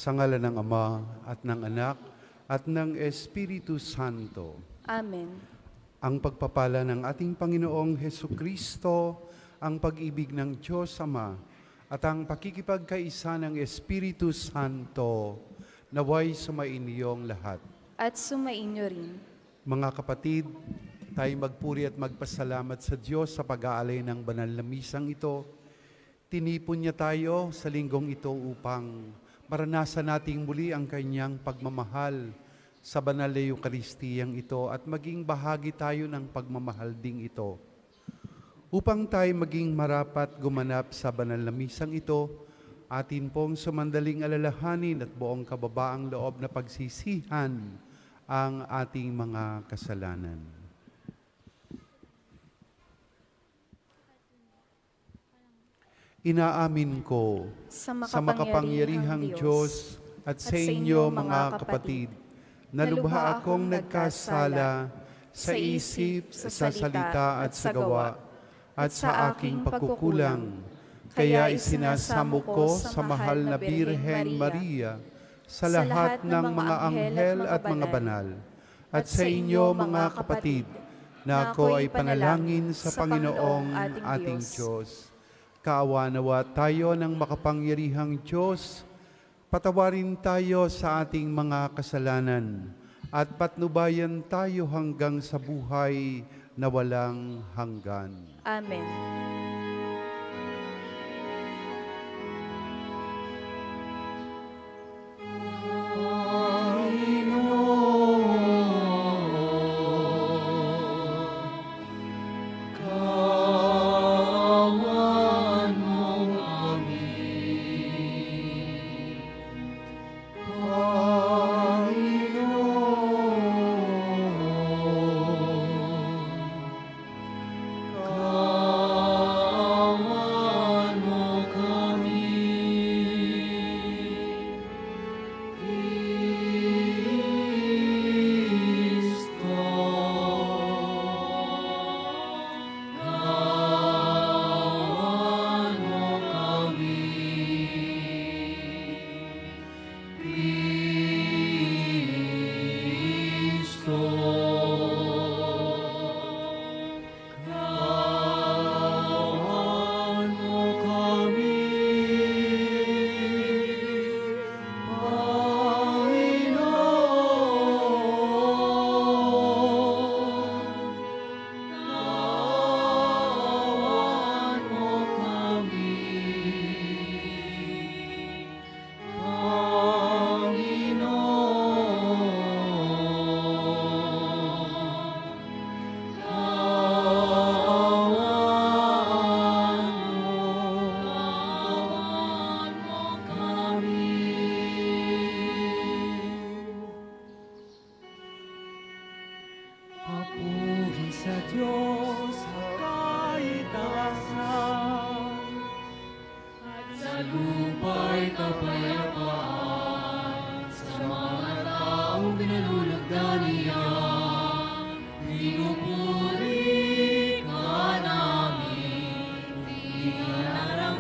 Sa ngalan ng Ama at ng Anak at ng Espiritu Santo. Amen. Ang pagpapala ng ating Panginoong Hesukristo, ang pag-ibig ng Diyos Ama, at ang pakikipagkaisa ng Espiritu Santo, naway sumainyong lahat. At sumainyo rin. Mga kapatid, tayo magpuri at magpasalamat sa Diyos sa pag-aalay ng banal na misang ito. Tinipon niya tayo sa linggong ito upang maranasan nating muli ang kanyang pagmamahal sa banal na Eukaristiyang ito at maging bahagi tayo ng pagmamahal ding ito. Upang tayo maging marapat gumanap sa banal na misang ito, atin pong sumandaling alalahanin at buong kababaang loob na pagsisihan ang ating mga kasalanan. Inaamin ko sa makapangyarihang Diyos at sa inyo mga kapatid, na lubha akong nagkasala sa isip, sa salita at sa gawa, at sa aking pagkukulang. Kaya isinasamo ko sa mahal na Birhen Maria, sa lahat ng mga anghel at mga banal, at sa inyo mga kapatid, na ako ay panalangin sa Panginoong ating Diyos. Kaawa nawa tayo ng makapangyarihang Diyos, patawarin tayo sa ating mga kasalanan at patnubayan tayo hanggang sa buhay na walang hanggan. Amen. Papuri sa Diyos sa kaitaasan, at sa lupa'y kapayapaan, sa mga taong pinalulugdan niya. Pinupuri ka namin, dinarangal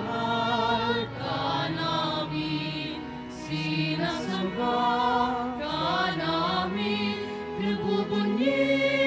ka namin, sinasamba ka namin, pinagbubunyig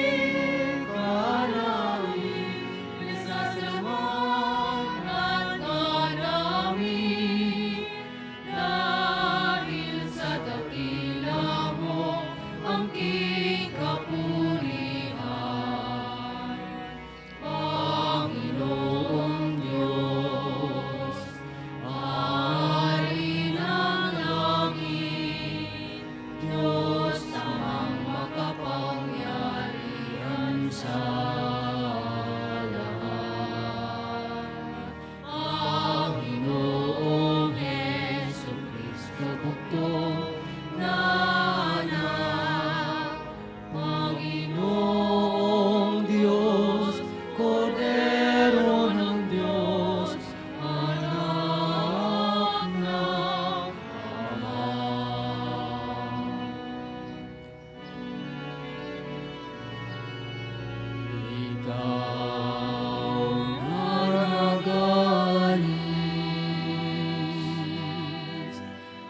Nagalis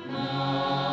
na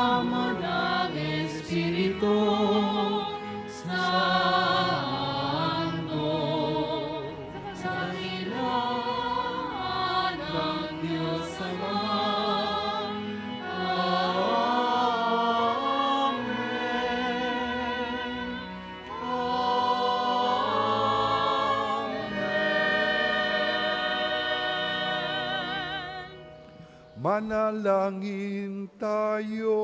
kasama ng Espiritu Santo, sa dakilaan ng Diyos Ama. Manalangin tayo.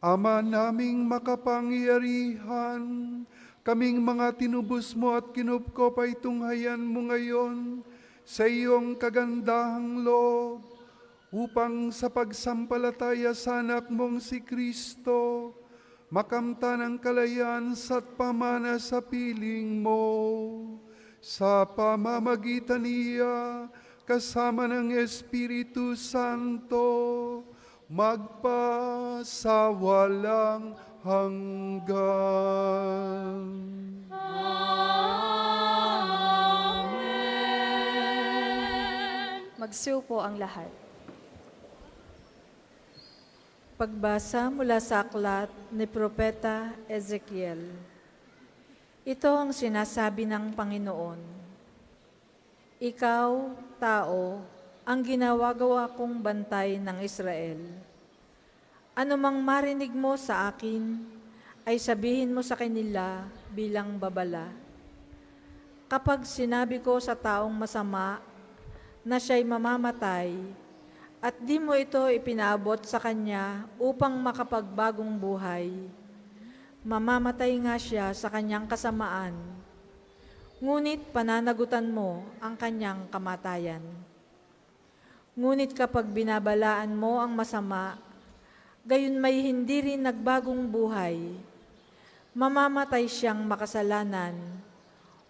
Ama naming makapangyarihan, kaming mga tinubos mo at kinupkop ay tunghayan mo ngayon sa iyong kagandahang loob, upang sa pagsampalataya sa anak mong si Kristo, makamtan ang kalayaan at pamana sa piling mo. Sa pamamagitan niya, kasama ng Espiritu Santo, magpasawalang hanggan. Amen. Magsiupo ang lahat. Pagbasa mula sa aklat ni Propeta Ezekiel. Ito ang sinasabi ng Panginoon. Ikaw, tao, ang ginawagawa kong bantay ng Israel. Ano mang marinig mo sa akin, ay sabihin mo sa kanila bilang babala. Kapag sinabi ko sa taong masama na siya'y mamamatay, at di mo ito ipinaabot sa kanya upang makapagbagong buhay, mamamatay nga siya sa kanyang kasamaan, ngunit pananagutan mo ang kanyang kamatayan. Ngunit kapag binabalaan mo ang masama, gayon may hindi rin nagbagong buhay, mamamatay siyang makasalanan,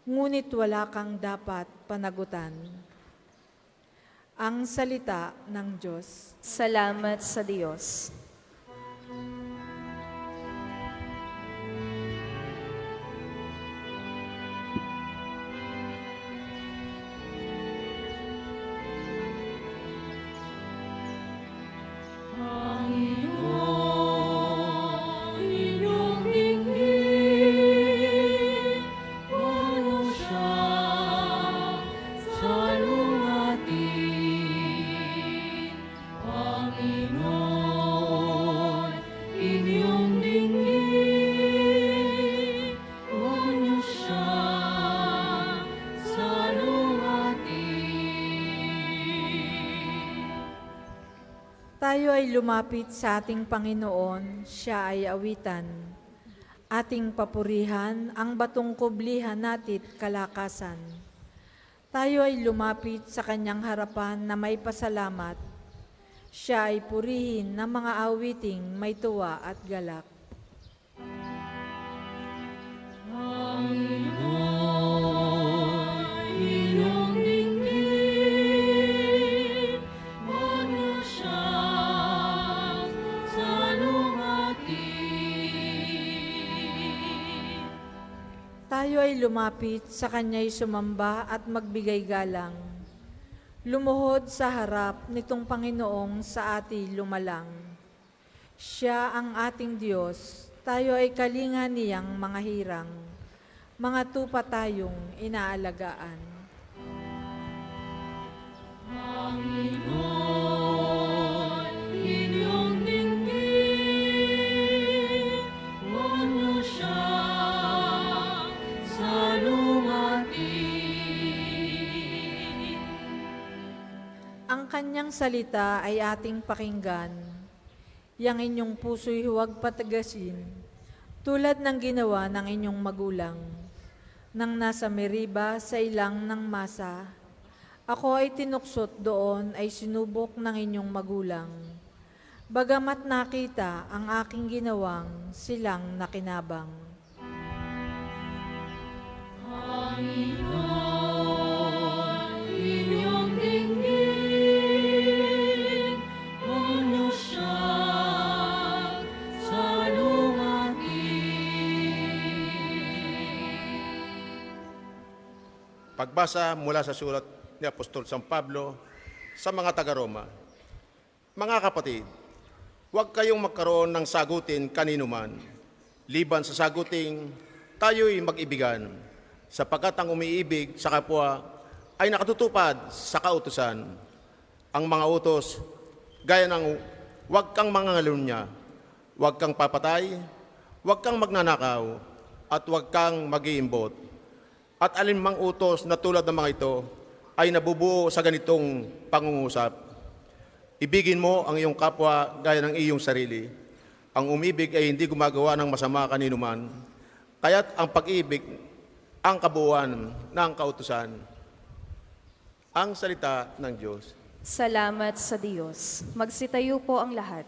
ngunit wala kang dapat panagutan. Ang salita ng Diyos. Salamat sa Diyos. Panginoon, inyong dinggin, puno siya sa luwatin. Panginoon, inyong dinggin, puno siya sa luwatin. Tayo ay lumapit sa ating Panginoon, siya ay awitan. Ating papurihan ang batong kublihan natit kalakasan. Tayo ay lumapit sa kanyang harapan na may pasalamat. Siya ay purihin ng mga awiting may tuwa at galak. Panginoon, inyong dinggin, puno siya sa luwatin. Tayo ay lumapit sa kanya'y sumamba at magbigay galang. Lumuhod sa harap nitong Panginoong sa ati lumalang. Siya ang ating Diyos, tayo ay kalinga niyang mga hirang. Mga tupa tayong inaalagaan. Panginoon, inyong dinggin, puno siya sa luwatin. Ang kanyang salita ay ating pakinggan. Yang inyong puso'y huwag patagasin, tulad ng ginawa ng inyong magulang. Nang nasa Meriba sa ilang ng masa, ako ay tinuksot doon ay sinubok ng inyong magulang. Bagamat nakita ang aking ginawang, silang nakinabang. Panginoon, inyong dinggin, puno siya sa luwatin. Pagbasa mula sa sulat ni Apostol San Pablo sa mga taga-Roma. Mga kapatid, huwag kayong magkaroon ng sagutin kanino man, liban sa saguting tayo'y mag-ibigan, sapagkat ang umiibig sa kapwa ay nakatutupad sa kautusan. Ang mga utos, gaya ng huwag kang mangangalunya, huwag kang papatay, huwag kang magnanakaw, at huwag kang mag-iimbot. At alinmang utos na tulad ng mga ito ay nabubuo sa ganitong pangungusap. Ibigin mo ang iyong kapwa gaya ng iyong sarili. Ang umibig ay hindi gumagawa ng masama kanino man, kaya't ang pag-ibig ang kabuuan ng kautusan. Ang salita ng Diyos. Salamat sa Diyos. Magsitayo po ang lahat.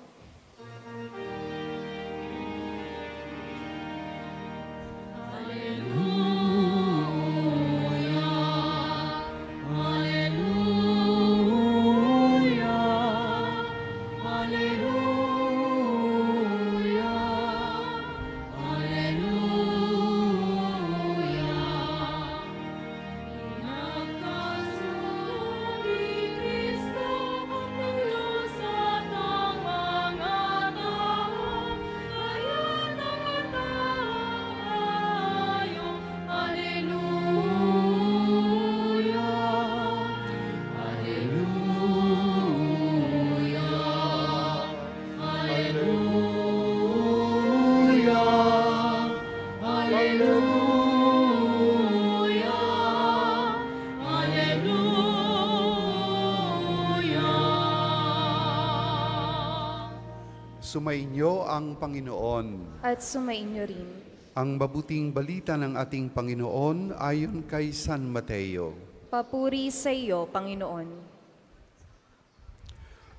Sumainyo ang Panginoon. At sumainyo rin. Ang mabuting balita ng ating Panginoon ayon kay San Mateo. Papuri sa iyo, Panginoon.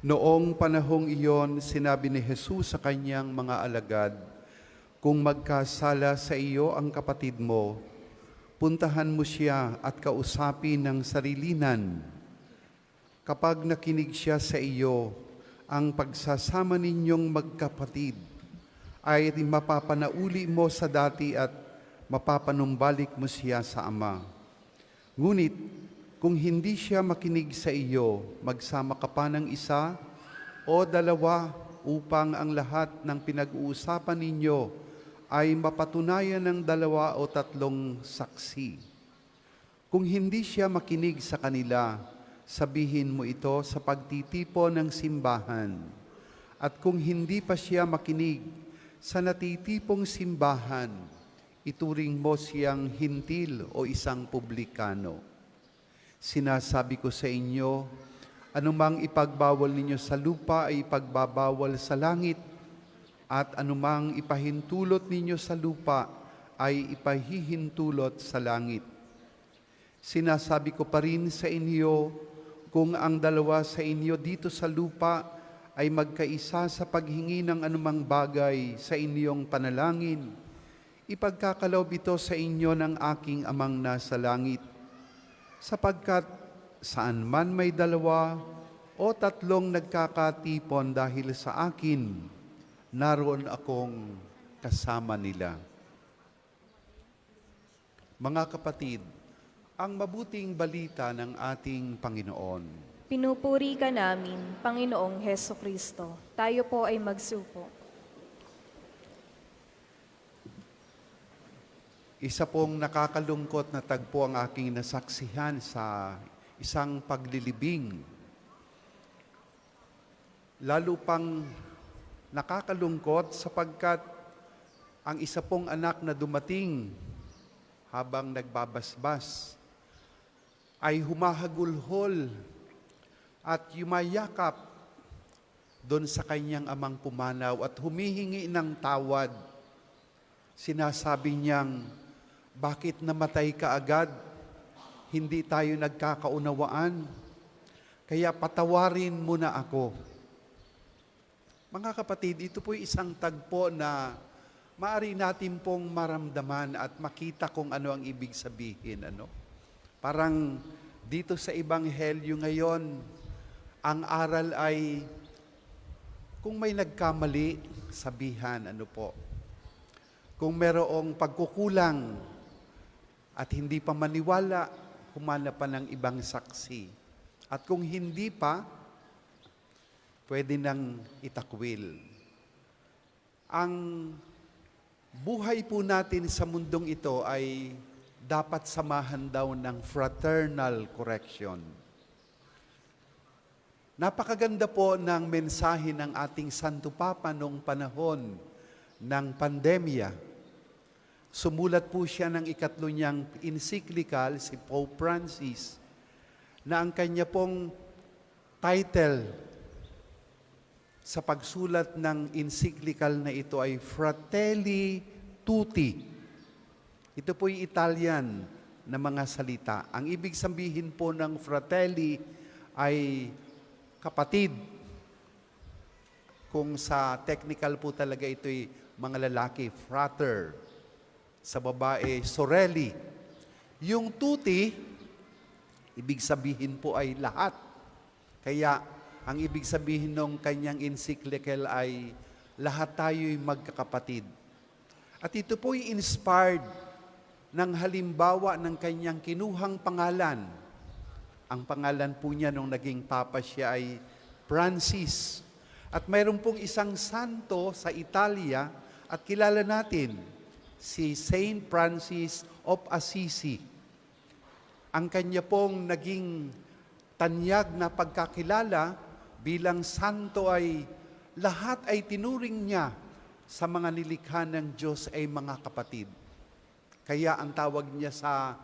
Noong panahong iyon, sinabi ni Jesus sa kanyang mga alagad, "Kung magkasala sa iyo ang kapatid mo, puntahan mo siya at kausapin ng sarilinan. Kapag nakinig siya sa iyo, ang pagsasama ninyong magkapatid ay mapapanauli mo sa dati at mapapanumbalik mo siya sa Ama. Ngunit kung hindi siya makinig sa iyo, magsama ka pa ng isa o dalawa upang ang lahat ng pinag-uusapan ninyo ay mapatunayan ng 2 o 3 saksi. Kung hindi siya makinig sa kanila, sabihin mo ito sa pagtitipon ng simbahan. At kung hindi pa siya makinig sa natitipong simbahan, ituring mo siyang hintil o isang publikano. Sinasabi ko sa inyo, anumang ipagbawal ninyo sa lupa ay ipagbabawal sa langit, at anumang ipahintulot ninyo sa lupa ay ipahihintulot sa langit. Sinasabi ko pa rin sa inyo, kung ang 2 sa inyo dito sa lupa ay magkaisa sa paghingi ng anumang bagay sa inyong panalangin, ipagkakaloob ito sa inyo ng aking Amang nasa langit. Sapagkat saan man may 2 o 3 nagkakatipon dahil sa akin, naroon akong kasama nila." Mga kapatid, ang mabuting balita ng ating Panginoon. Pinupuri ka namin, Panginoong Heso Kristo. Tayo po ay magsupo. Isa pong nakakalungkot na tagpo ang aking nasaksihan sa isang paglilibing. Lalo pang nakakalungkot sapagkat ang isa pong anak na dumating habang nagbabasbas ay humahagulhol at yumayakap doon sa kanyang amang pumanaw at humihingi ng tawad. Sinasabi niyang, "Bakit namatay ka agad? Hindi tayo nagkakaunawaan. Kaya patawarin mo na ako." Mga kapatid, ito po'y isang tagpo na maaari natin pong maramdaman at makita kung ano ang ibig sabihin. Parang dito sa Ebanghelyo ngayon, ang aral ay kung may nagkamali, sabihan, Kung merong pagkukulang at hindi pa maniwala, humanap pa ng ibang saksi. At kung hindi pa, pwede nang itakwil. Ang buhay po natin sa mundong ito ay dapat samahan daw ng fraternal correction. Napakaganda po ng mensahe ng ating Santo Papa noong panahon ng pandemya. Sumulat po siya ng ikatlo niyang encyclical, si Pope Francis, na ang kanya pong title sa pagsulat ng encyclical na ito ay Fratelli Tutti. Ito po'y Italian na mga salita. Ang ibig sabihin po ng fratelli ay kapatid. Kung sa technical po talaga ito'y mga lalaki, frater. Sa babae, sorelli. Yung tutti, ibig sabihin po ay lahat. Kaya, ang ibig sabihin ng kanyang encyclical ay lahat tayo'y magkakapatid. At ito po'y inspired ng halimbawa ng kanyang kinuhang pangalan. Ang pangalan po niya nung naging papa siya ay Francis. At mayroon pong isang santo sa Italia at kilala natin, si Saint Francis of Assisi. Ang kanya pong naging tanyag na pagkakilala bilang santo ay lahat ay tinuring niya sa mga nilikha ng Diyos ay mga kapatid. Kaya ang tawag niya sa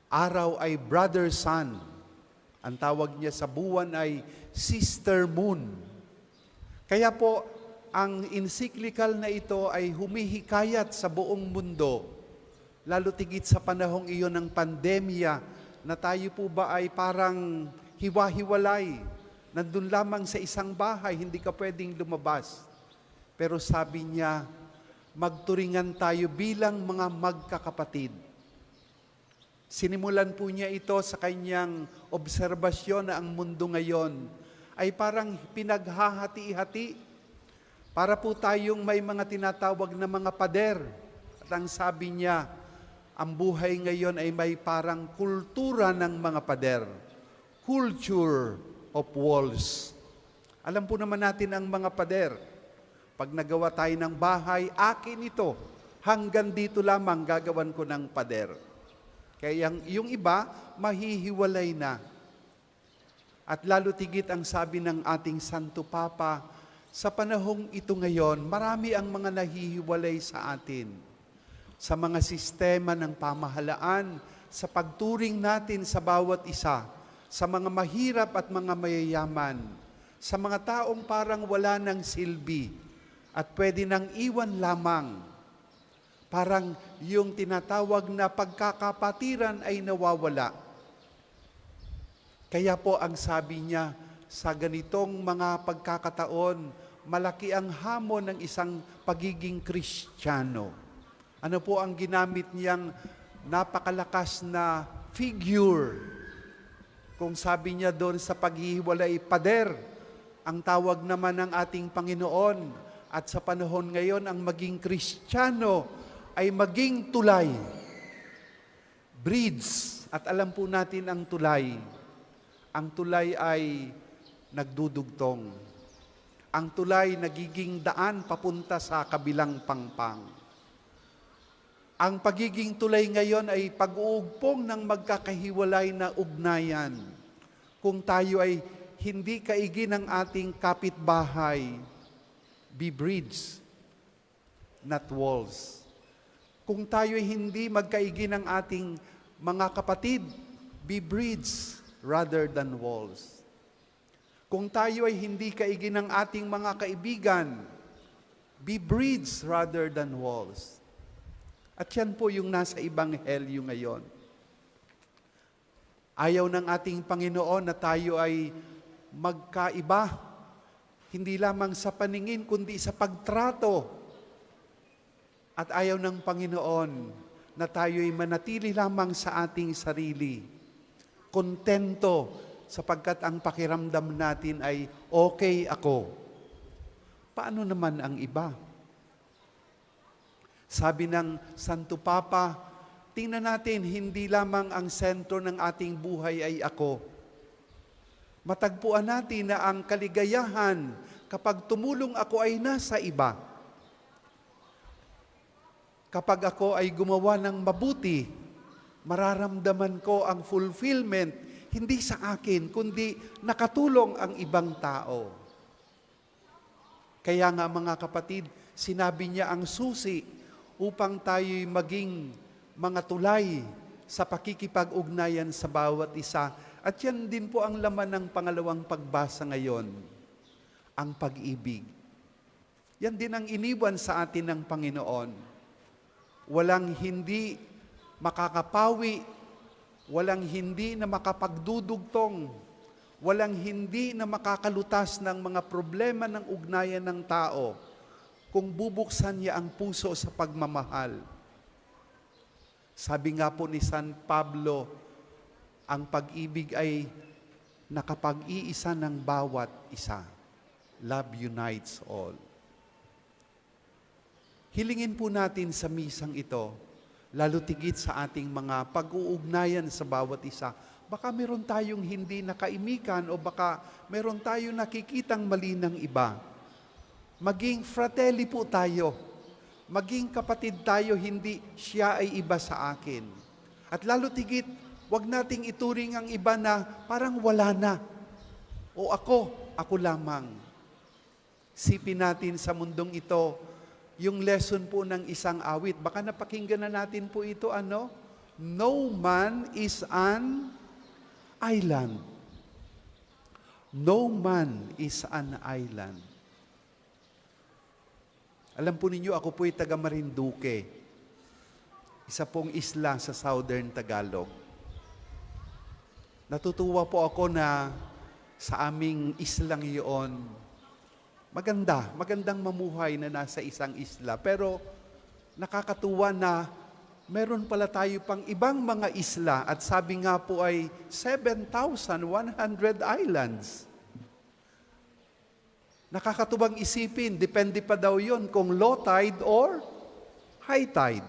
araw ay brother sun. Ang tawag niya sa buwan ay sister moon. Kaya po, ang encyclical na ito ay humihikayat sa buong mundo, lalo tigit sa panahong iyon ng pandemya, na tayo po ba ay parang hiwa-hiwalay, nandun lamang sa isang bahay, hindi ka pwedeng lumabas. Pero sabi niya, magturingan tayo bilang mga magkakapatid. Sinimulan po niya ito sa kanyang obserbasyon na ang mundo ngayon ay parang pinaghahati-hati. Para po tayong may mga tinatawag na mga pader. At ang sabi niya, ang buhay ngayon ay may parang kultura ng mga pader. Culture of walls. Alam po naman natin ang mga pader. Pag nagawa tayo ng bahay, akin ito. Hanggang dito lamang gagawan ko ng pader. Kaya yung iba, mahihiwalay na. At lalo tigit ang sabi ng ating Santo Papa, sa panahong ito ngayon, marami ang mga nahihiwalay sa atin. Sa mga sistema ng pamahalaan, sa pagturing natin sa bawat isa, sa mga mahirap at mga mayayaman, sa mga taong parang wala ng silbi at pwede nang iwan lamang. Parang yung tinatawag na pagkakapatiran ay nawawala. Kaya po ang sabi niya, sa ganitong mga pagkakataon, malaki ang hamon ng isang pagiging Kristiyano. Ano po ang ginamit niyang napakalakas na figure? Kung sabi niya doon sa paghihiwalay, pader, ang tawag naman ng ating Panginoon, at sa panahon ngayon, ang maging Kristiyano ay maging tulay. Bridge. At alam po natin ang tulay. Ang tulay ay nagdudugtong. Ang tulay nagiging daan papunta sa kabilang pangpang. Ang pagiging tulay ngayon ay pag-uugpong ng magkakahiwalay na ugnayan. Kung tayo ay hindi kaigi ng ating kapitbahay, be bridges, not walls. Kung tayo ay hindi magkaigi ng ating mga kapatid, be bridges rather than walls. Kung tayo ay hindi kaigi ng ating mga kaibigan, be bridges rather than walls. At yan po yung nasa Ebanghelyo ngayon. Ayaw ng ating Panginoon na tayo ay magkaiba, hindi lamang sa paningin, kundi sa pagtrato. At ayaw ng Panginoon na tayo ay manatili lamang sa ating sarili. Kontento, sapagkat ang pakiramdam natin ay okay ako. Paano naman ang iba? Sabi ng Santo Papa, tingnan natin, hindi lamang ang sentro ng ating buhay ay ako. Matagpuan natin na ang kaligayahan kapag tumulong ako ay nasa iba. Kapag ako ay gumawa ng mabuti, mararamdaman ko ang fulfillment, hindi sa akin, kundi nakatulong ang ibang tao. Kaya nga mga kapatid, sinabi niya ang susi upang tayo'y maging mga tulay sa pakikipag-ugnayan sa bawat isa. At yan din po ang laman ng pangalawang pagbasa ngayon, ang pag-ibig. Yan din ang iniwan sa atin ng Panginoon. Walang hindi makakapawi, walang hindi na makapagdudugtong, walang hindi na makakalutas ng mga problema ng ugnayan ng tao kung bubuksan niya ang puso sa pagmamahal. Sabi nga po ni San Pablo, ang pag-ibig ay nakapag-iisa ng bawat isa. Love unites all. Hilingin po natin sa misang ito, lalo tigit sa ating mga pag-uugnayan sa bawat isa. Baka meron tayong hindi nakaimikan o baka meron tayong nakikitang mali ng iba. Maging fratelli po tayo. Maging kapatid tayo, hindi siya ay iba sa akin. At lalo tigit, wag nating ituring ang iba na parang wala na. O ako lamang. Sipin natin sa mundong ito, yung lesson po ng isang awit. Baka napakinggan na natin po ito, No man is an island. No man is an island. Alam po ninyo, ako po'y taga Marinduque. Isa pong isla sa Southern Tagalog. Natutuwa po ako na sa aming islang iyon, magandang mamuhay na nasa isang isla. Pero nakakatuwa na meron pala tayo pang ibang mga isla at sabi nga po ay 7,100 islands. Nakakatuwang isipin, depende pa daw yon kung low tide or high tide.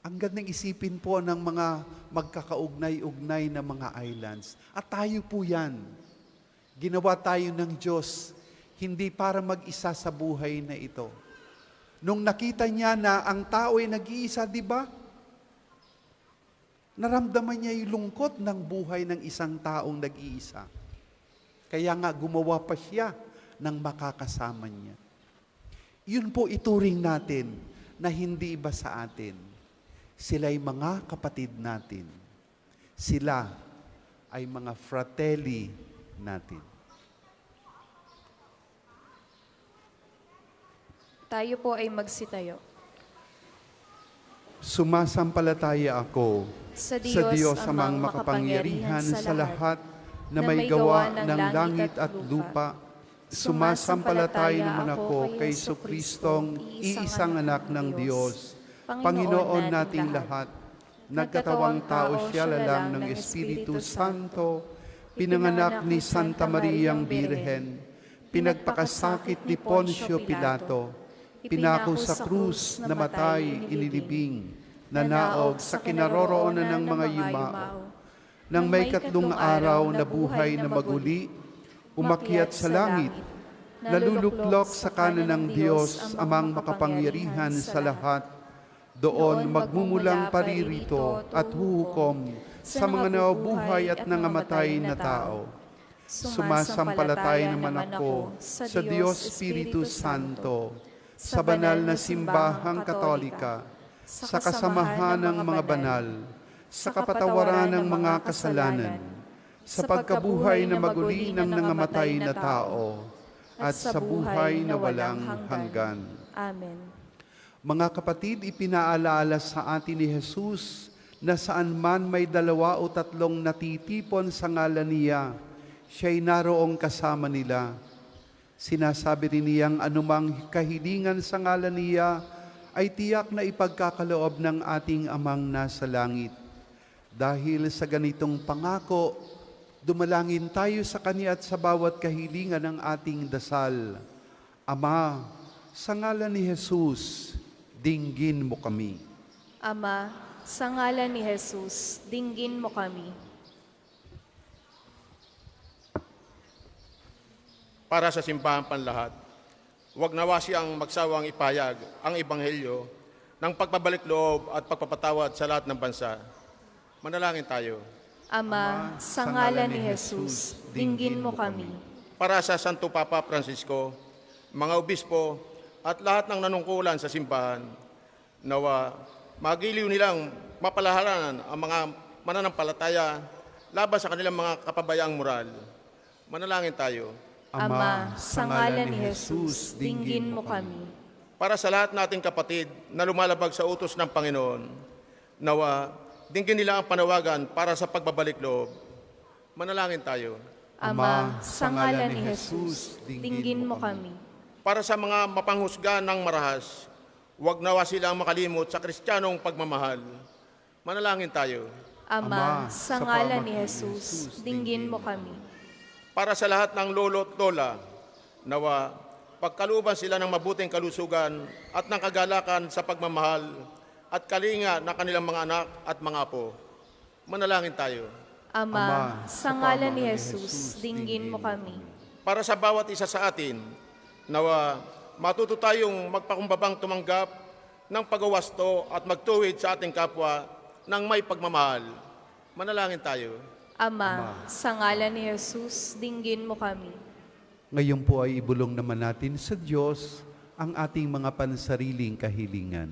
Ang gandang isipin po ng mga magkakaugnay-ugnay na mga islands. At tayo po yan. Ginawa tayo ng Diyos, hindi para mag-isa sa buhay na ito. Nung nakita niya na ang tao ay nag-iisa, di ba? Naramdaman niya yung lungkot ng buhay ng isang taong nag-iisa. Kaya nga gumawa pa siya ng makakasama niya. Yun po ituring natin na hindi iba sa atin. Sila'y mga kapatid natin. Sila ay mga fratelli natin. Tayo po ay magsitayo. Sumasampalataya ako Sa Diyos amang makapangyarihan sa lahat na may gawa ng langit at lupa. Sumasampalataya naman ako kay Jesucristong iisang anak ng Diyos, Panginoon nating lahat. Nagkatawang tao siya lalang ng Espiritu Santo, pinanganak ni Santa Mariang Birhen, pinagpakasakit ni Poncio Pilato, pinako sa krus, namatay, inilibing, nanaog sa kinaroroonan ng mga yumao. Nang may katlong araw na buhay na maguli, umakyat sa langit, naluluklok sa kanan ng Diyos amang makapangyarihan sa lahat. Doon magmumulang paririto at huhukom sa mga nabubuhay at nangamatay na tao. Sumasampalataya naman ako sa Diyos Espiritu Santo, sa banal na simbahang Katolika, sa kasamahan ng mga banal, sa kapatawaran ng mga kasalanan, sa pagkabuhay na maguli ng nangamatay na tao, at sa buhay na walang hanggan. Amen. Mga kapatid, ipinaalala sa atin ni Jesus na saan man may 2 o 3 natitipon sa ngalan niya, siya'y naroong kasama nila. Sinasabi rin niyang anumang kahilingan sa ngalan niya ay tiyak na ipagkakaloob ng ating Amang nasa langit. Dahil sa ganitong pangako, dumalangin tayo sa Kanya at sa bawat kahilingan ng ating dasal. Ama, sa ngalan ni Jesus, dinggin mo kami. Ama, sa ngalan ni Jesus, dinggin mo kami. para sa simbahan panlahat. Huwag nawa siyang magsawang ipahayag ang ebanghelyo ng pagpabalik loob at pagpapatawad sa lahat ng bansa. Manalangin tayo. Ama, sa ngalan ni Jesus, dinggin mo kami. Para sa Santo Papa Francisco, mga obispo at lahat ng nanungkulan sa simbahan, nawa magiliw nilang mapalahalanan ang mga mananampalataya laban sa kanilang mga kapabayaang moral. Manalangin tayo. Ama, sa ngalan ni Jesus, dinggin mo kami. Para sa lahat nating kapatid na lumalabag sa utos ng Panginoon, nawa dinggin nila ang panawagan para sa pagbabalik loob. Manalangin tayo. Ama, sa ngalan ni Jesus, dinggin mo kami. Para sa mga mapanghusga ng marahas, huwag nawa silang makalimot sa kristyanong pagmamahal. Manalangin tayo. Ama, sa ngalan ni Jesus, dinggin mo kami. Para sa lahat ng lolo at lola, nawa pagkaluban sila ng mabuting kalusugan at ng kagalakan sa pagmamahal at kalinga ng kanilang mga anak at mga apo. Manalangin tayo. Ama, sa ngalan ni Jesus, dinggin mo kami. Para sa bawat isa sa atin, nawa matuto tayong magpakumbabang tumanggap ng pagwawasto at magtuwid sa ating kapwa ng may pagmamahal. Manalangin tayo. Ama, sa ngalan ni Jesus, dinggin mo kami. Ngayon po ay ibulong naman natin sa Diyos ang ating mga pansariling kahilingan.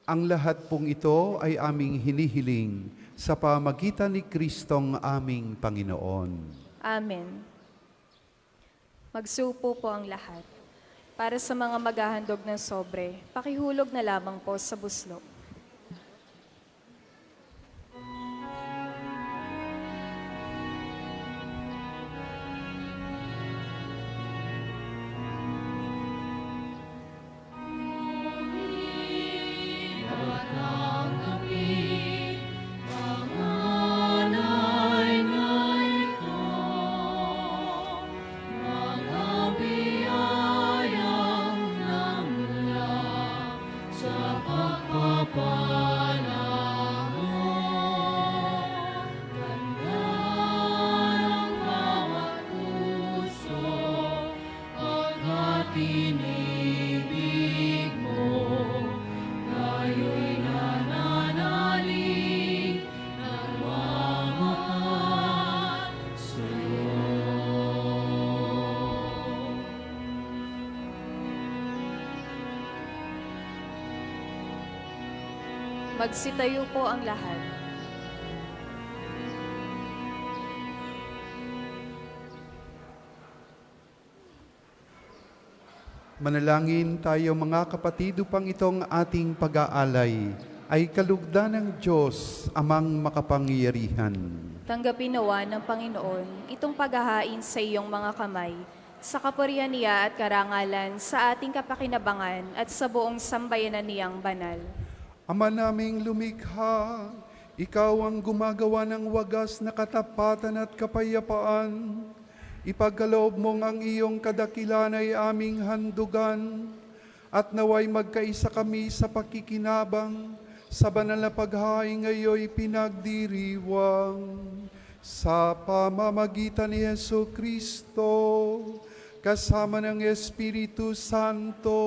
Ang lahat pong ito ay aming hinihiling sa pamagitan ni Kristong aming Panginoon. Amen. Magsupo po ang lahat. Para sa mga maghahandog ng sobre, pakihulog na lamang po sa buslo. Tinibig mo, tayo'y nananalig, nagmamahal sa'yo. Magsitayo po ang lahat. Manalangin tayo mga kapatid upang itong ating pag-aalay ay kalugdan ng Diyos amang makapangyarihan. Tanggapin nawa ng Panginoon itong paghahain sa iyong mga kamay, sa kapurihan niya at karangalan, sa ating kapakinabangan at sa buong sambayanan niyang banal. Ama naming lumikha, ikaw ang gumagawa ng wagas na katapatan at kapayapaan. Ipagkaloob mong ang iyong kadakilan ay aming handugan, at naway magkaisa kami sa pakikinabang, sa banal na paghahain ngayoy pinagdiriwang. Sa pamamagitan ni Yesu Kristo, kasama ng Espiritu Santo,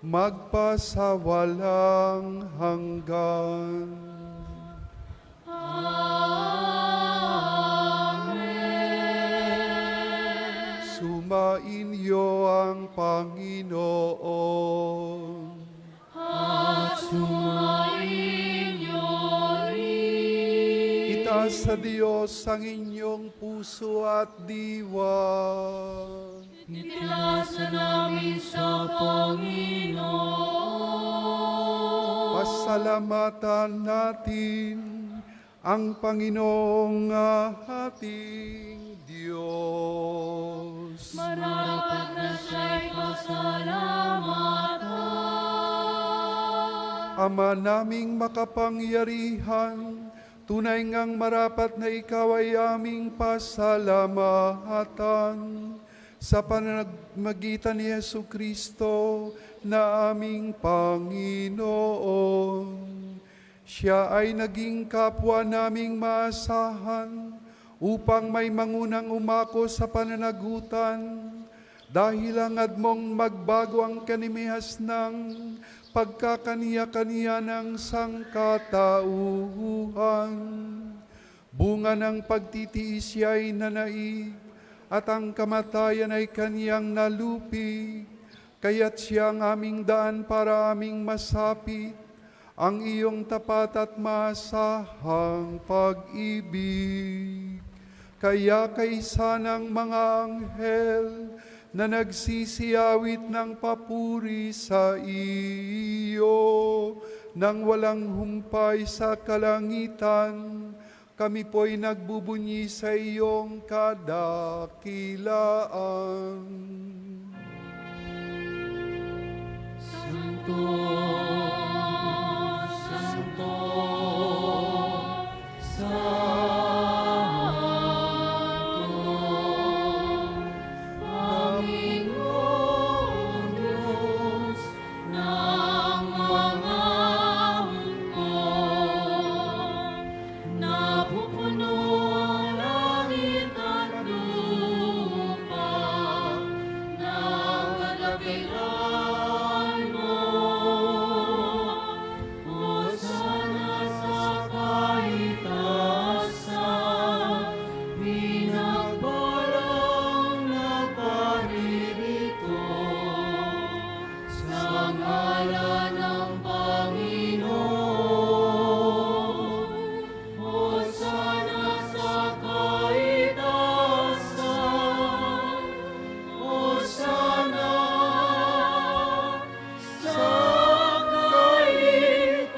magpasawalang hanggan. Sumainyo ang Panginoon. At sumainyo rin. Itaas sa Diyos ang inyong puso at diwa. Itinasa namin sa Panginoon. Pasalamatan natin ang Panginoong ating Diyos. Marapat na siya'y pasalamatan. Ama naming makapangyarihan, tunay ngang marapat na ikaw ay aming pasalamatan sa panamagitan ni Yesu Kristo na aming Panginoon. Siya ay naging kapwa naming maasahan upang may mangunang umako sa pananagutan. Dahil hangad mong magbago ang kanimihas ng pagkakaniya-kaniya ng sangkatauhan. Bunga ng pagtitiis siya ay nanaig, at ang kamatayan ay kaniyang nalupi. Kaya't siya ang aming daan para aming masapit ang iyong tapat at masahang pag-ibig. Kaya kaysa ng mga anghel na nagsisiyawit ng papuri sa iyo, nang walang humpay sa kalangitan, kami po'y nagbubunyi sa iyong kadakilaan. Santo, Santo, Panginoong Diyos ng mga hukbo, napupuno ang langit at lupa ng kadakilaan mo. Hosana sa kaitaasan, pinagpalang naparirito sa ngalan ng Panginoon. Hosana sa kaitaasan, Hosana sa kaitaasan.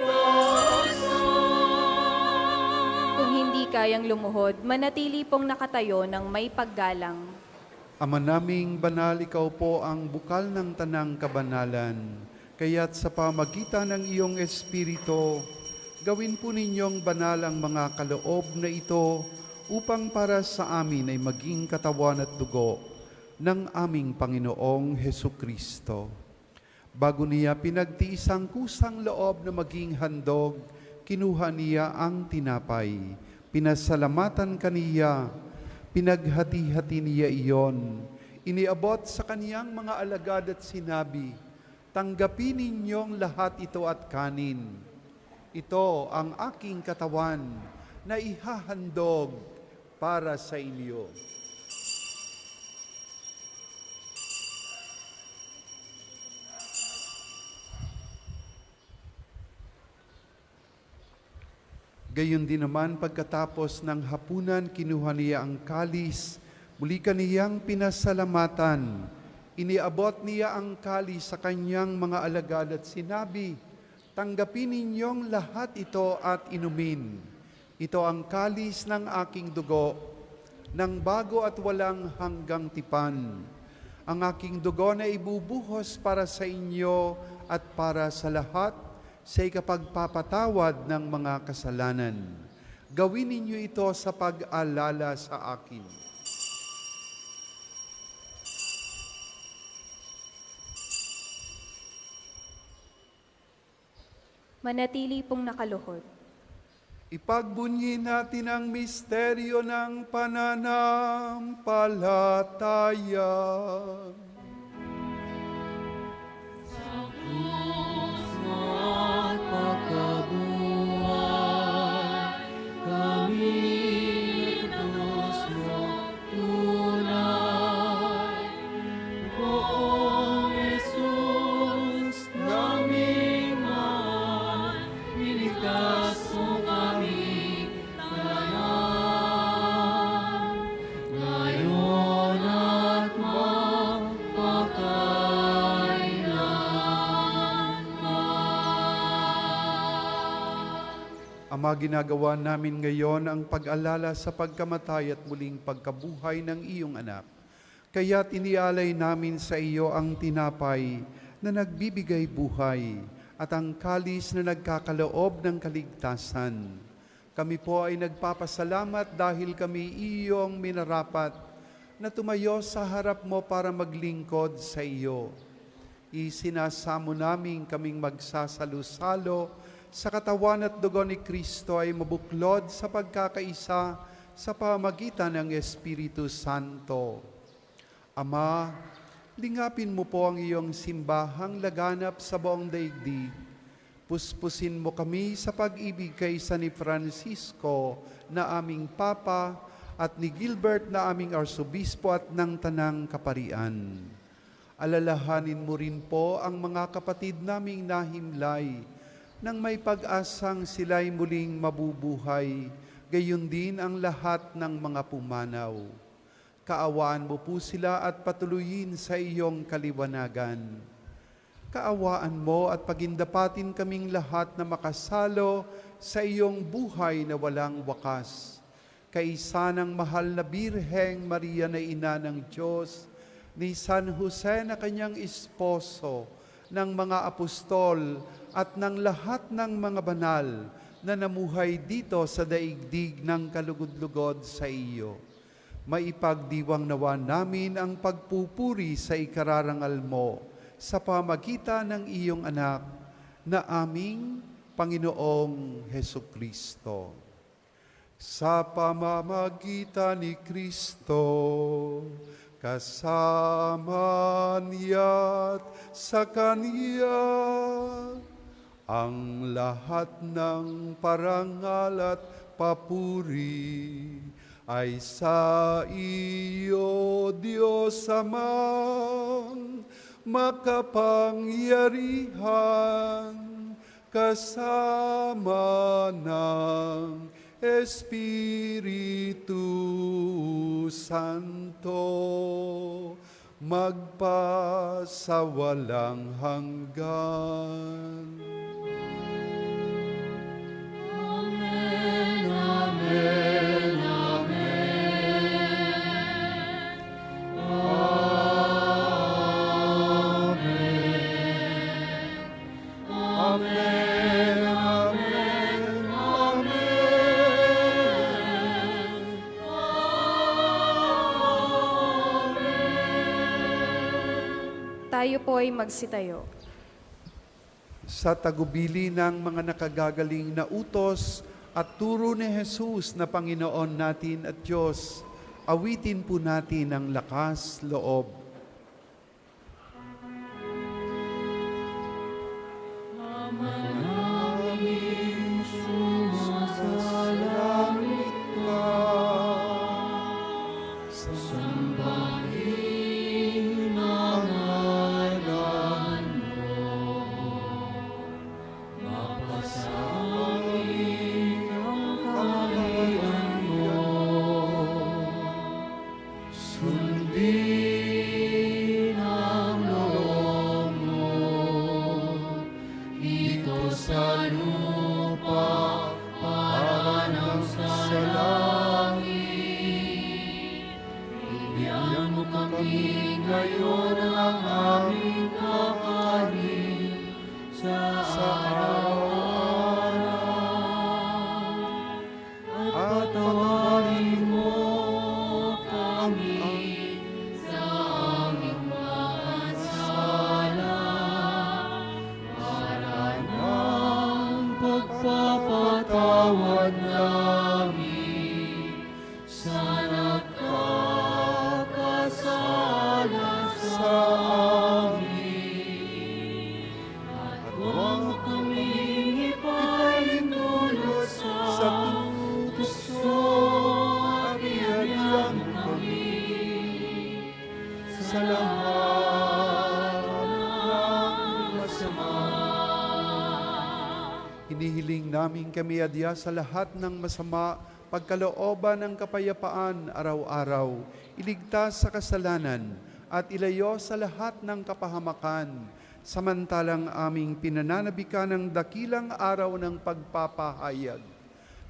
Kung hindi kayang lumuhod, manatili pong nakatayo ng may paggalang. Ama naming banal, ikaw po ang bukal ng tanang kabanalan. Kaya't sa pamagitan ng iyong Espiritu, gawin po ninyong banal ang mga kaloob na ito upang para sa amin ay maging katawan at dugo ng aming Panginoong Hesukristo. Bago niya pinagtiis ang kusang loob na maging handog, kinuha niya ang tinapay, pinasalamatan kaniya, pinaghati-hati niya iyon, iniabot sa kaniyang mga alagad at sinabi, tanggapin ninyong lahat ito at kanin. Ito ang aking katawan na ihahandog para sa inyo. Gayon din naman pagkatapos ng hapunan, kinuha niya ang kalis, muli kaniyang pinasalamatan. Iniabot niya ang kalis sa kanyang mga alagad at sinabi, tanggapin ninyong lahat ito at inumin. Ito ang kalis ng aking dugo, ng bago at walang hanggang tipan. Ang aking dugo na ibubuhos para sa inyo at para sa lahat, sa ikapagpapatawad ng mga kasalanan. Gawin ninyo ito sa pag-alala sa akin. Manatili pong nakaluhod. Ipagbunyi natin ang misteryo ng pananampalataya. At pagkabuhay, kami Diyos mo tunay. Poong Jesus, naming mahal, niligtas mo kami tanan. Ngayon at Ama, ginagawa namin ngayon ang pag-alala sa pagkamatay at muling pagkabuhay ng iyong anak. Kaya't inialay namin sa iyo ang tinapay na nagbibigay buhay at ang kalis na nagkakaloob ng kaligtasan. Kami po ay nagpapasalamat dahil kami iyong minarapat na tumayo sa harap mo para maglingkod sa iyo. Isinasamo namin kaming magsasalo-salo sa katawan at dugo ni Kristo ay mabuklod sa pagkakaisa sa pamagitan ng Espiritu Santo. Ama, lingapin mo po ang iyong simbahang laganap sa buong daigdig. Puspusin mo kami sa pag-ibig kaysa ni Francisco na aming Papa at ni Gilbert na aming Arsobispo at ng Tanang Kaparian. Alalahanin mo rin po ang mga kapatid naming nahimlay nang may pag-asang sila'y muling mabubuhay, gayon din ang lahat ng mga pumanaw. Kaawaan mo po sila at patuloyin sa iyong kaliwanagan. Kaawaan mo at pagindapatin kaming lahat na makasalo sa iyong buhay na walang wakas. Kaisa ng mahal na Birheng Maria na Ina ng Diyos, ni San Jose na kanyang esposo, ng mga apostol at ng lahat ng mga banal na namuhay dito sa daigdig ng kalugod-lugod sa iyo. Maipagdiwang nawa namin ang pagpupuri sa ikararangal mo sa pamagitan ng iyong anak na aming Panginoong Hesukristo. Sa pamamagitan ni Kristo, kasama niya't sa Kaniya, ang lahat ng parangal at papuri ay sa iyo, Diyos Amang makapangyarihan, kasama ng Espiritu Santo, magpasawalang hanggan. Amen, amen, amen. Amen, amen, Tayo po ay magsitayo. Sa tagubili ng mga nakagagaling na utos at turo ni Jesus na Panginoon natin at Diyos, awitin po natin ang lakas loob. Sumasalangit ka, sambahin ang ngalan mo, mapasain ang kaharian mo, sundin ang loob mo, dito sa lupa para ng sa langit. Bigyan mo kami ngayon ang aming kakanin sa araw-araw. At patawarin mo kami sa aming mga sala, para ng pagpapatawad namin sa nagkakasala sa amin. At huwag mo kaming ipahintulot sa tukso, at iadyan mo kami sa lahat ng masama. Hinihiling namin kami adya sa lahat ng masama, pagkalooban ng kapayapaan araw-araw, iligtas sa kasalanan, at ilayo sa lahat ng kapahamakan, samantalang aming pinananabikan ng dakilang araw ng pagpapahayag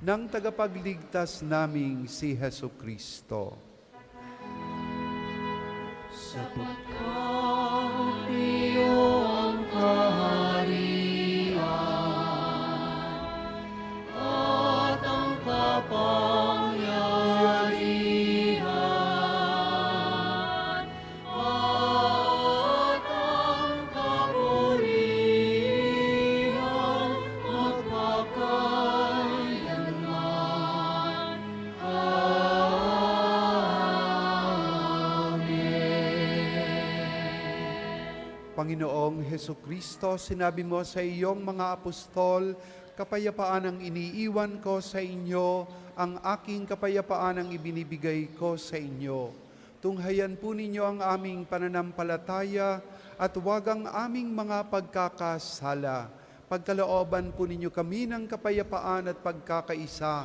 ng tagapagligtas naming si Hesukristo. Sapagkat iyo ang kaharian at ang kapangyarihan at ang kapurihan magpapatuloy Panginoong Heso Kristo, sinabi mo sa iyong mga apostol, kapayapaan ang iniiwan ko sa inyo, ang aking kapayapaan ang ibinibigay ko sa inyo. Tunghayan po ninyo ang aming pananampalataya at huwag ang aming mga pagkakasala. Pagkalooban po ninyo kami ng kapayapaan at pagkakaisa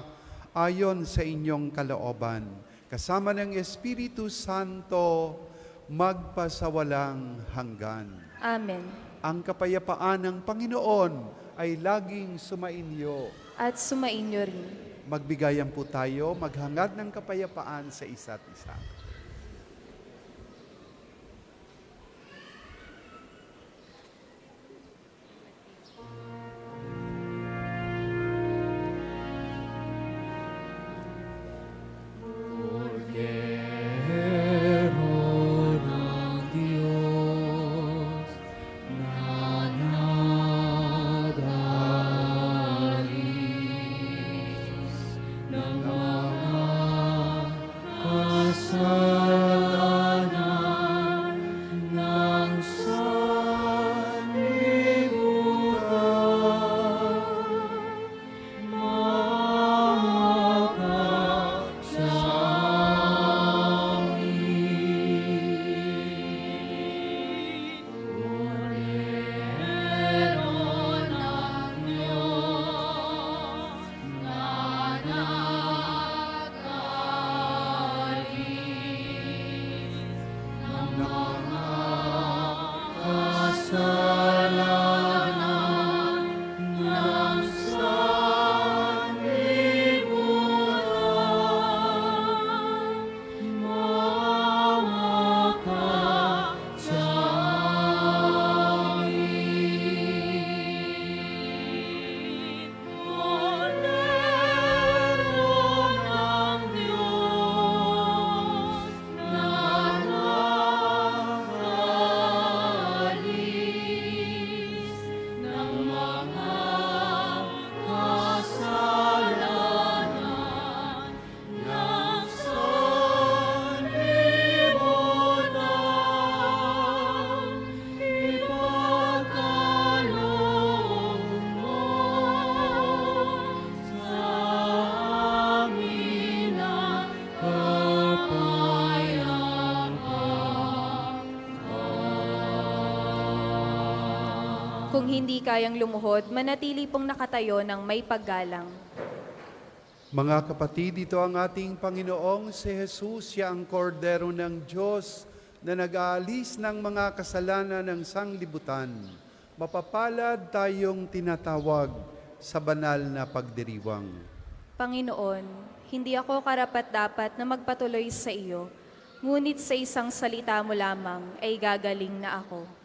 ayon sa inyong kalooban. Kasama ng Espiritu Santo, magpasawalang hanggan. Amen. Ang kapayapaan ng Panginoon ay laging sumainyo. At sumainyo rin. Magbigayan po tayo, maghangad ng kapayapaan sa isa't isa. Kung hindi kayang lumuhod, manatili pong nakatayo ng may paggalang. Mga kapatid, ito ang ating Panginoong si Jesus, siya ang kordero ng Diyos na nag-aalis ng mga kasalanan ng sanglibutan. Mapapalad tayong tinatawag sa banal na pagdiriwang. Panginoon, hindi ako karapat-dapat na magpatuloy sa iyo, ngunit sa isang salita mo lamang ay gagaling na ako.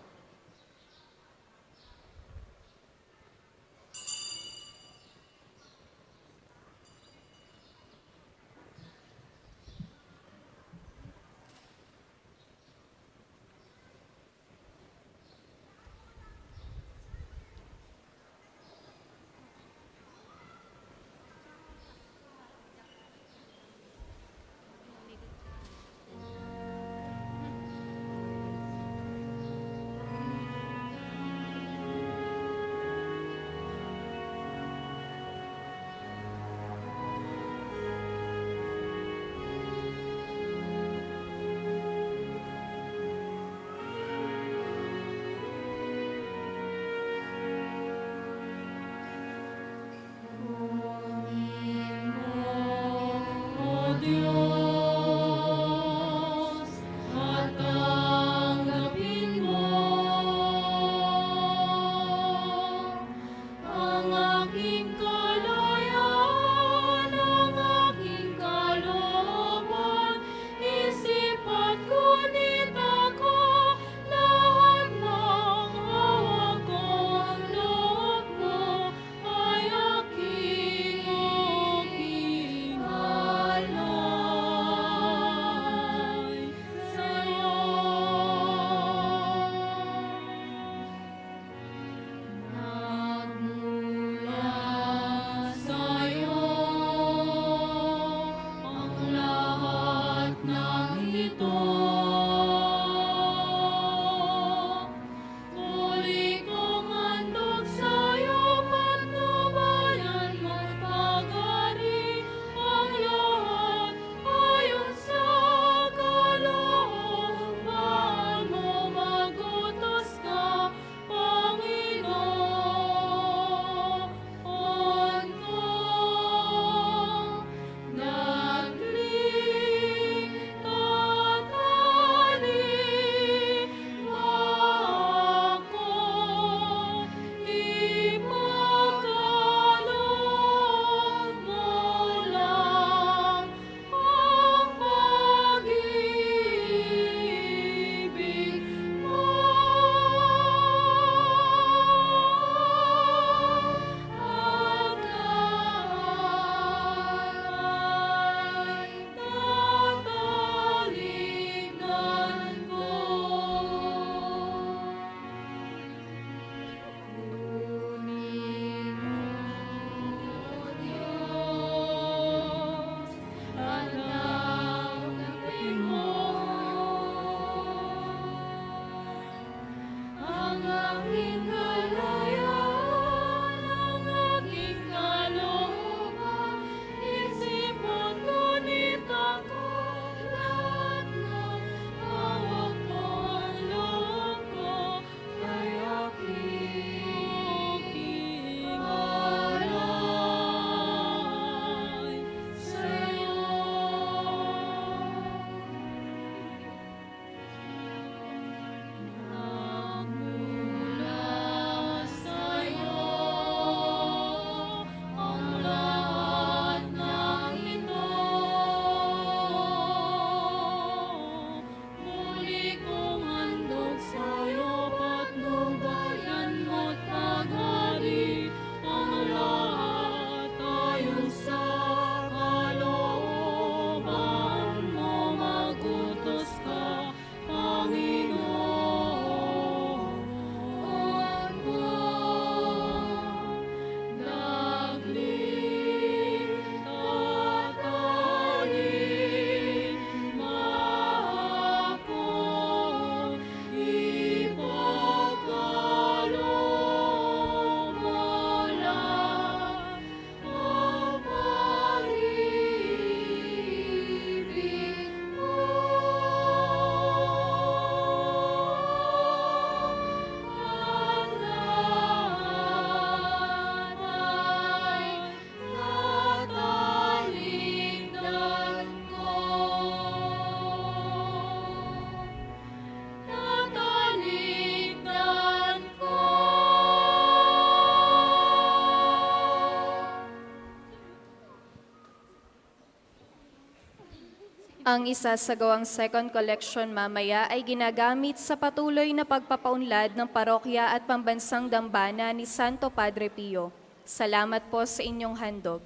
Ang isasagawang second collection mamaya ay ginagamit sa patuloy na pagpapaunlad ng parokya at pambansang dambana ni Santo Padre Pio. Salamat po sa inyong handog.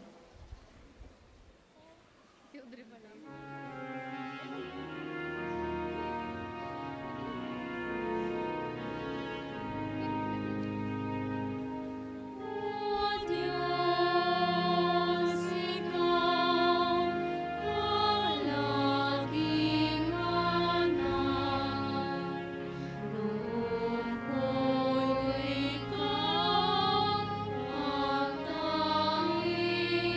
O Diyos, Ikaw ang laging anak. Loob ko'y Ikaw ang tanging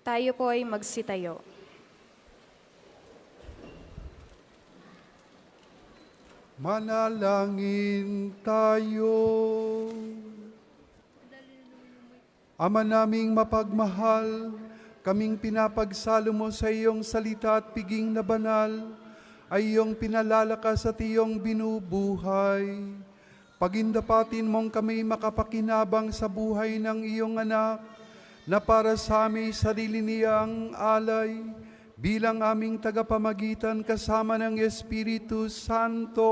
Tayo po ay magsitayo. Manalangin tayo. Ama naming mapagmahal, kaming pinapagsalo mo sa iyong salita at piging na banal, ay iyong pinalalakas at iyong binubuhay. Pagindapatin mong kami makapakinabang sa buhay ng iyong anak, na para sa aming sarili niyang alay, bilang aming tagapamagitan kasama ng Espiritu Santo,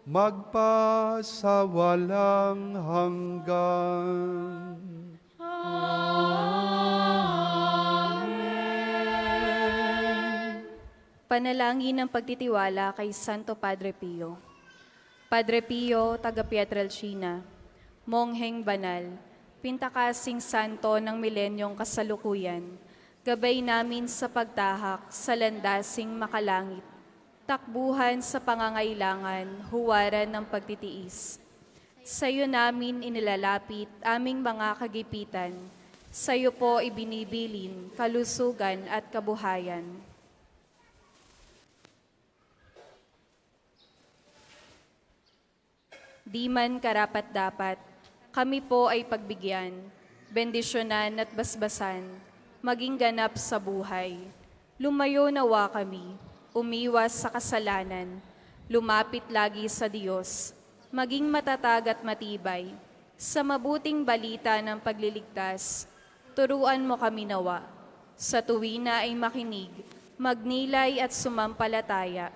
magpasawalang hanggan. Panalangin ng pagtitiwala kay Santo Padre Pio. Padre Pio, taga Pietrelcina, mongheng banal, pintakasing santo ng milenyong kasalukuyan, gabay namin sa pagtahak sa landasing makalangit, takbuhan sa pangangailangan, huwaran ng pagtitiis. Sa iyo namin inilalapit aming mga kagipitan, sa iyo po ibinibilin kalusugan at kabuhayan. Di man karapat-dapat, kami po ay pagbigyan, bendisyonan at basbasan, maging ganap sa buhay. Lumayo nawa kami, umiwas sa kasalanan, lumapit lagi sa Diyos, maging matatag at matibay. Sa mabuting balita ng pagliligtas, turuan mo kami nawa. Sa tuwina ay makinig, magnilay at sumampalataya.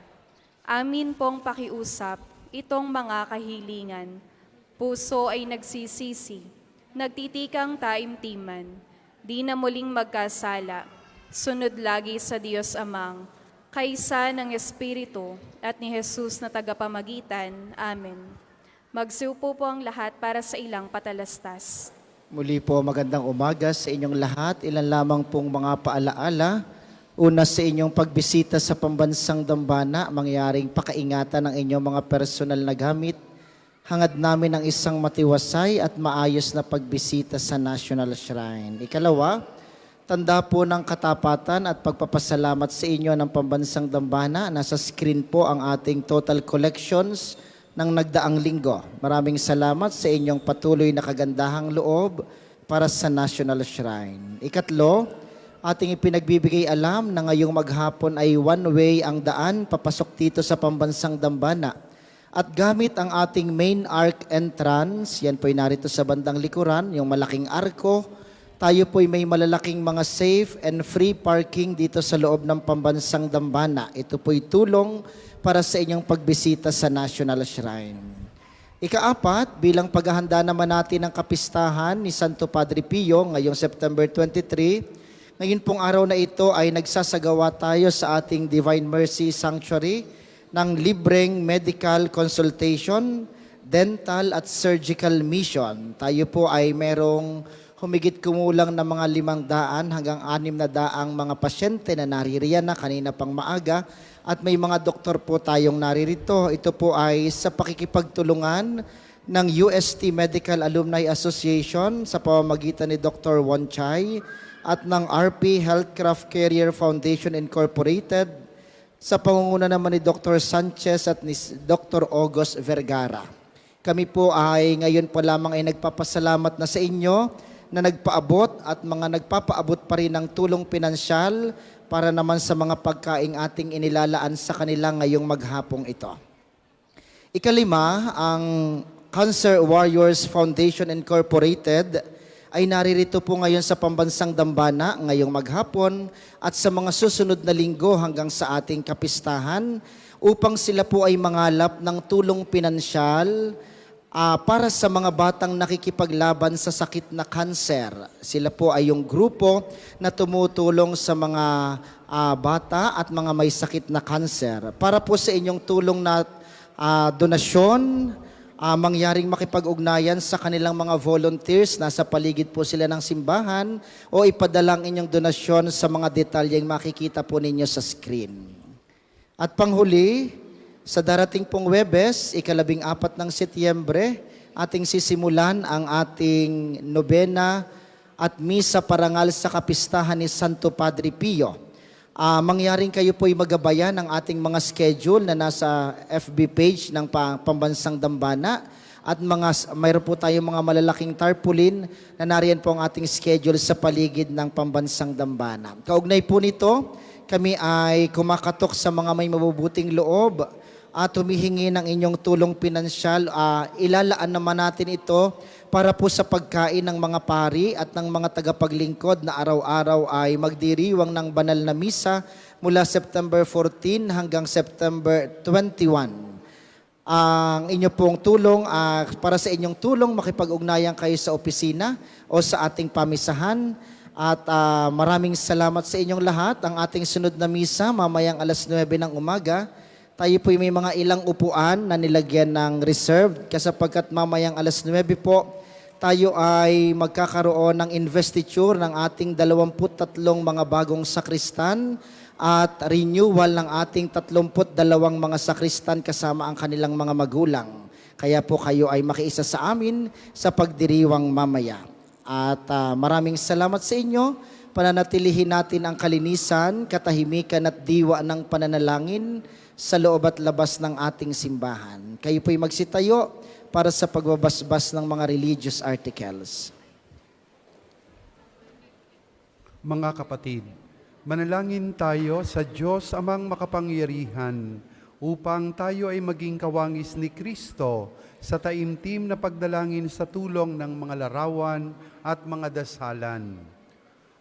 Amin pong pakiusap, itong mga kahilingan. Puso ay nagsisisi, nagtitikang taimtiman, di na muling magkasala, sunod lagi sa Diyos Amang, kaysa ng Espiritu at ni Jesus na tagapamagitan. Amen. Magsiupo po ang lahat para sa ilang patalastas. Muli po magandang umaga sa inyong lahat. Ilan lamang pong mga paalaala. Una, sa inyong pagbisita sa pambansang dambana, mangyaring pakaingatan ng inyong mga personal na gamit. Hangad namin ang isang matiwasay at maayos na pagbisita sa National Shrine. Ikalawa, tanda po ng katapatan at pagpapasalamat sa inyo ng pambansang dambana. Nasa screen po ang ating total collections ng nagdaang linggo. Maraming salamat sa inyong patuloy na kagandahang loob para sa National Shrine. Ikatlo, ating ipinagbibigay alam na ngayong maghapon ay one-way ang daan papasok dito sa pambansang dambana. At gamit ang ating main arc entrance, yan po ay narito sa bandang likuran, yung malaking arko, tayo po ay may malalaking mga safe and free parking dito sa loob ng pambansang dambana. Ito po ay tulong para sa inyong pagbisita sa National Shrine. Ikaapat, bilang paghahanda naman natin ng kapistahan ni Santo Padre Pio ngayong September 23, ngayon pong araw na ito ay nagsasagawa tayo sa ating Divine Mercy Sanctuary ng libreng medical consultation, dental at surgical mission. Tayo po ay merong humigit kumulang na mga 500 hanggang 600 mga pasyente na naririyan na kanina pang maaga at may mga doktor po tayong naririto. Ito po ay sa pakikipagtulungan ng UST Medical Alumni Association sa pamamagitan ni Dr. Won Chai at ng RP Healthcraft Carrier Foundation Incorporated sa pangunguna naman ni Dr. Sanchez at ni Dr. August Vergara. Kami po ay ngayon po lamang ay nagpapasalamat na sa inyo na nagpaabot at mga nagpapaabot pa rin ng tulong pinansyal para naman sa mga pagkaing ating inilalaan sa kanila ngayong maghapong ito. Ikalima, ang Cancer Warriors Foundation Incorporated ay naririto po ngayon sa pambansang dambana ngayong maghapon at sa mga susunod na linggo hanggang sa ating kapistahan upang sila po ay mangalap ng tulong pinansyal para sa mga batang nakikipaglaban sa sakit na kanser. Sila po ay yung grupo na tumutulong sa mga bata at mga may sakit na kanser. Para po sa inyong tulong na donasyon, mangyaring makipag-ugnayan sa kanilang mga volunteers, nasa paligid po sila ng simbahan, o ipadalang inyong donasyon sa mga detalyeng makikita po ninyo sa screen. At panghuli, sa darating pong Webes, 14 ng Setyembre, ating sisimulan ang ating nobena at misa parangal sa kapistahan ni Santo Padre Pio. Mangyaring kayo po'y magabayan ng ating mga schedule na nasa FB page ng Pambansang Dambana at mayroon po tayong mga malalaking tarpaulin na nariyan po ang ating schedule sa paligid ng Pambansang Dambana. Kaugnay po nito, kami ay kumakatok sa mga may mabubuting loob at humihingi ng inyong tulong pinansyal. Ilalaan naman natin ito para po sa pagkain ng mga pari at ng mga tagapaglingkod na araw-araw ay magdiriwang ng banal na misa mula September 14 hanggang September 21. Ang inyo pong tulong, para sa inyong tulong, makipag-ugnayan kayo sa opisina o sa ating pamisahan. At maraming salamat sa inyong lahat. Ang ating sunod na misa, mamayang alas 9 ng umaga, tayo po may mga ilang upuan na nilagyan ng reserved sapagkat mamayang alas 9 po, tayo ay magkakaroon ng investiture ng ating 23 mga bagong sakristan at renewal ng ating 32 mga sakristan kasama ang kanilang mga magulang. Kaya po kayo ay makiisa sa amin sa pagdiriwang mamaya. At maraming salamat sa inyo. Pananatilihin natin ang kalinisan, katahimikan at diwa ng pananalangin sa loob at labas ng ating simbahan. Kayo po'y magsitayo para sa pagbabasbas ng mga religious articles. Mga kapatid, manalangin tayo sa Diyos amang makapangyarihan upang tayo ay maging kawangis ni Kristo sa taimtim na pagdalangin sa tulong ng mga larawan at mga dasalan.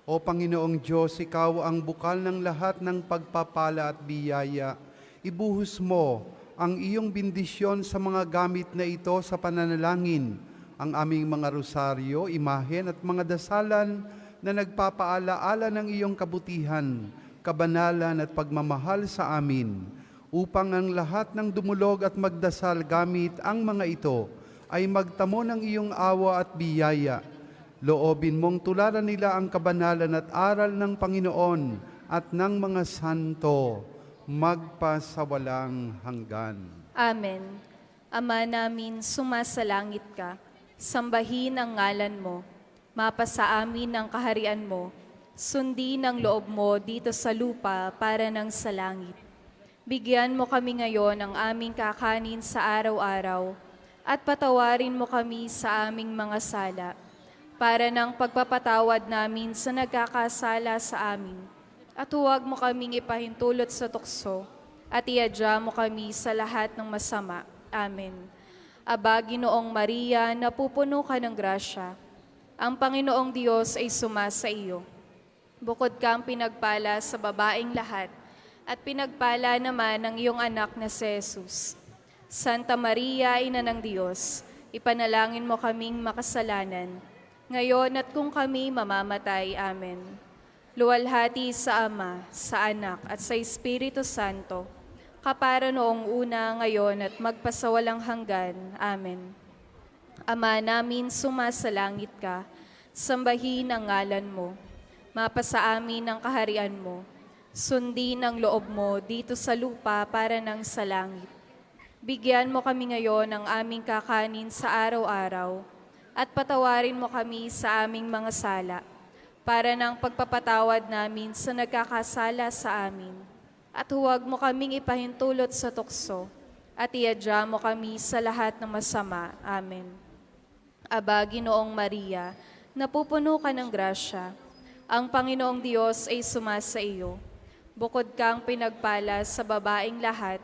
O Panginoong Diyos, Ikaw ang bukal ng lahat ng pagpapala at biyaya. Ibuhos mo ang iyong bendisyon sa mga gamit na ito sa pananalangin, ang aming mga rosaryo, imahen at mga dasalan na nagpapaalaala ng iyong kabutihan, kabanalan at pagmamahal sa amin, upang ang lahat ng dumulog at magdasal gamit ang mga ito ay magtamo ng iyong awa at biyaya. Loobin mong tularan nila ang kabanalan at aral ng Panginoon at ng mga santo, magpasawalang hanggan. Amen. Ama namin, sumasalangit ka. Sambahin ang ngalan mo. Mapasa amin ang kaharian mo. Sundin ang loob mo dito sa lupa para ng sa langit. Bigyan mo kami ngayon ng aming kakanin sa araw-araw at patawarin mo kami sa aming mga sala para ng pagpapatawad namin sa nagkakasala sa amin. At huwag mo kaming ipahintulot sa tukso, at iadya mo kami sa lahat ng masama. Amen. Aba, Ginoong Maria, napupuno ka ng grasya. Ang Panginoong Diyos ay sumasa iyo. Bukod kang pinagpala sa babaeng lahat, at pinagpala naman ng iyong anak na si Jesus. Santa Maria, Ina ng Diyos, ipanalangin mo kaming makasalanan, ngayon at kung kami mamamatay. Amen. Luwalhati sa Ama, sa Anak, at sa Espiritu Santo, kapara noong una, ngayon, at magpasawalang hanggan. Amen. Ama namin, sumasalangit ka, sambahin ang ngalan mo. Mapasa amin ang kaharian mo. Sundin ang loob mo dito sa lupa para ng sa langit. Bigyan mo kami ngayon ng aming kakanin sa araw-araw, at patawarin mo kami sa aming mga sala, para ng pagpapatawad namin sa nagkakasala sa amin. At huwag mo kaming ipahintulot sa tukso, at iadya mo kami sa lahat ng masama. Amen. Aba, Ginoong Maria, napupuno ka ng grasya. Ang Panginoong Diyos ay sumasa iyo. Bukod kang pinagpala sa babaeng lahat,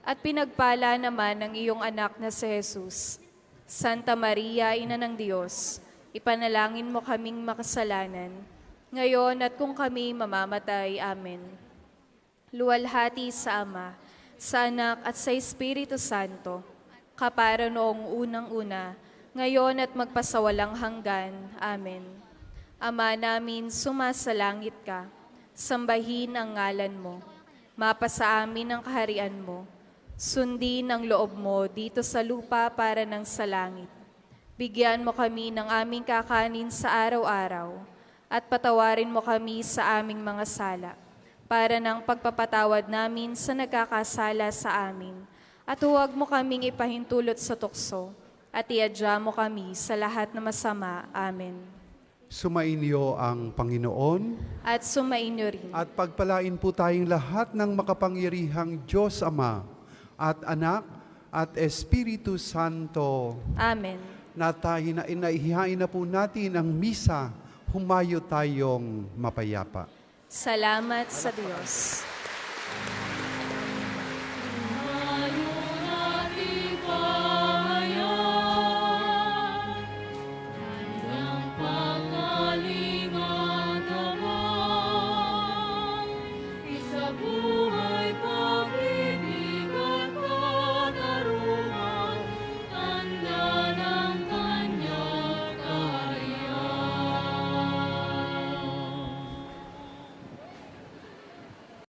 at pinagpala naman ng iyong anak na si Jesus. Santa Maria, Ina ng Diyos, ipanalangin mo kaming makasalanan, ngayon at kung kami mamamatay. Amen. Luwalhati sa Ama, sa Anak at sa Espiritu Santo, kapara noong unang-una, ngayon at magpasawalang hanggan. Amen. Ama namin, sumasalangit ka, sambahin ang ngalan mo, mapasa amin ang kaharian mo, sundin ang loob mo dito sa lupa para ng sa langit. Bigyan mo kami ng aming kakanin sa araw-araw, at patawarin mo kami sa aming mga sala, para ng pagpapatawad namin sa nagkakasala sa amin. At huwag mo kaming ipahintulot sa tukso, at iadya mo kami sa lahat na masama. Amen. Sumainyo ang Panginoon at sumainyo rin. at pagpalain po tayong lahat ng makapangyarihang Diyos Ama at Anak at Espiritu Santo. Amen. Naihihain na po natin ang misa, humayo tayong mapayapa. Salamat sa Diyos. Pagkalingat naman, isabuhay